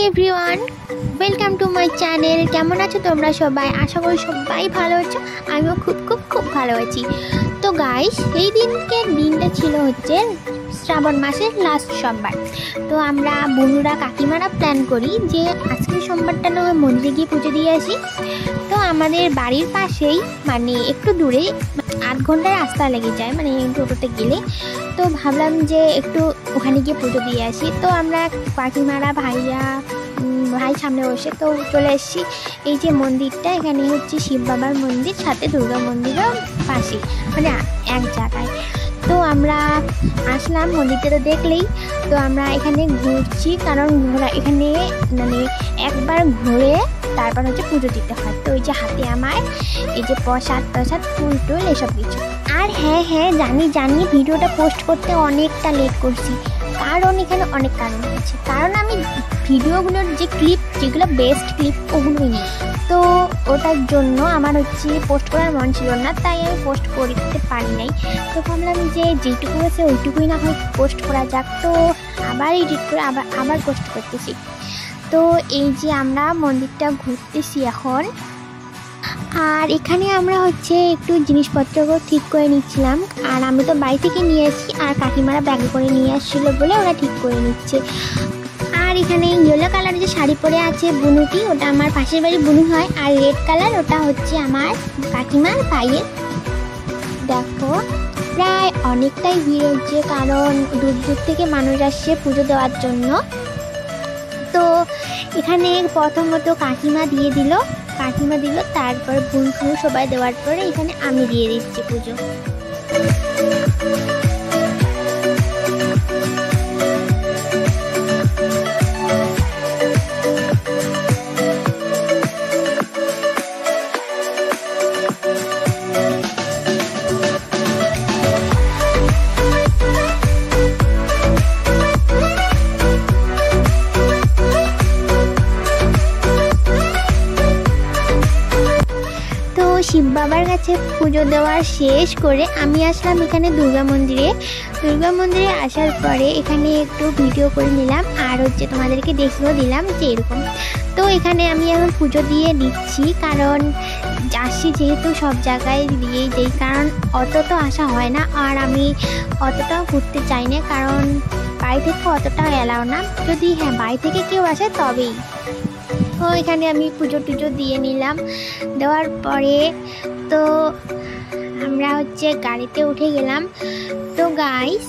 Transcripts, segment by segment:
Everyone, welcome to my channel. কেমন আছো তোমরা সবাই? আশা করি সবাই ভালো আছো। আমিও খুব ভালো আছি। তো গাইস, এই দিনটা ছিল হচ্ছে শ্রাবণ মাসের লাস্ট সোমবার। তো আমরা বন্ধুরা কাকিমারা প্ল্যান করি যে আজকের সোমবারটা না হয় মন্দিরে গিয়ে পুজো দিয়ে আসি। তো আমাদের বাড়ির পাশেই, মানে একটু দূরে, 8 ঘন্টার রাস্তা লেগে যায় মানে টোটোতে গেলে। তো ভাবলাম যে একটু ওখানে গিয়ে পুজো দিয়ে আসি। তো আমরা কাকিমারা ভাই সামনে বসে তো চলে এসেছি। এই যে মন্দিরটা, এখানে হচ্ছে শিব বাবার মন্দির, সাথে দুর্গা মন্দিরও পাশে, মানে এক জায়গায়। তো আমরা আসলাম, মন্দিরটা তো দেখলেই। তো আমরা এখানে ঘুরছি, কারণ এখানে মানে একবার ঘুরে তারপর হচ্ছে পুজো দিতে হয়। তো ওই যে হাতে আমার এই যে প্রসাদ ফুল টুল এসব কিছু। আর হ্যাঁ জানি ভিডিওটা পোস্ট করতে অনেকটা লেট করছি, কারণ এখানে অনেক কারণ আছে। কারণ আমি ভিডিওগুলোর যে ক্লিপ, যেগুলো বেস্ট ক্লিপ, ওগুলোই নিই। তো ওটার জন্য আমার হচ্ছে পোস্ট করার মন ছিল না, তাই আমি পোস্ট করতে পারি নাই। তো ভাবলাম যে যেটুকু আছে ওইটুকুই না হয় পোস্ট করা যাক। তো আবার এডিট করে আবার পোস্ট করতেছি। তো এই যে আমরা মন্দিরটা ঘুরতেছি এখন। আর এখানে আমরা হচ্ছে একটু জিনিসপত্রগুলো ঠিক করে নিচ্ছিলাম। আর আমি তো বাড়ি থেকে নিয়ে আসছি, আর কাকিমারা ব্যাগে করে নিয়ে আসছিলো বলে ওরা ঠিক করে নিচ্ছে। আর এখানে ইয়েলো কালার যে শাড়ি পরে আছে বুনুটি, ওটা আমার পাশের বাড়ি বুনু হয়। আর রেড কালার ওটা হচ্ছে আমার কাকিমার ভাইয়ের। দেখো প্রায় অনেকটাই ভিড় হচ্ছে, কারণ দূর থেকে মানুষ আসছে পুজো দেওয়ার জন্য। তো এখানে প্রথমত কাকিমা দিল, তারপর বুনু সবাই দেওয়ার পরে এখানে আমি দিয়ে দিচ্ছি পুজো। শিব বাবার কাছে পুজো দেওয়া শেষ করে আমি আসলাম এখানে দুর্গা মন্দিরে আসার পরে এখানে একটু ভিডিও করে নিলাম, আর হচ্ছে তোমাদেরকে দেখিয়েও দিলাম যে এরকম। তো এখানে আমি এখন পুজো দিয়ে দিচ্ছি, কারণ আসছি যেহেতু সব জায়গায় দিয়েই যাই, কারণ অত তো আসা হয় না। আর আমি অতটাও ঘুরতে চাই না, কারণ বাড়ি থেকে অতটাও এলাও না। যদি বাড়ি থেকে কেউ আসে তবেই। তো এখানে আমি পুজো টুজো দিয়ে নিলাম। দেওয়ার পরে তো আমরা হচ্ছে গাড়িতে উঠে গেলাম। তো গাইস,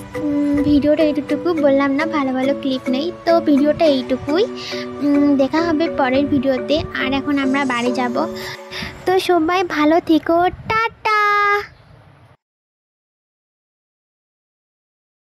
ভিডিওটা এইটুকু, বললাম না ভালো ক্লিপ নেই, তো ভিডিওটা এইটুকুই। দেখা হবে পরের ভিডিওতে। আর এখন আমরা বাড়ি যাব। তো সবাই ভালো থেকো।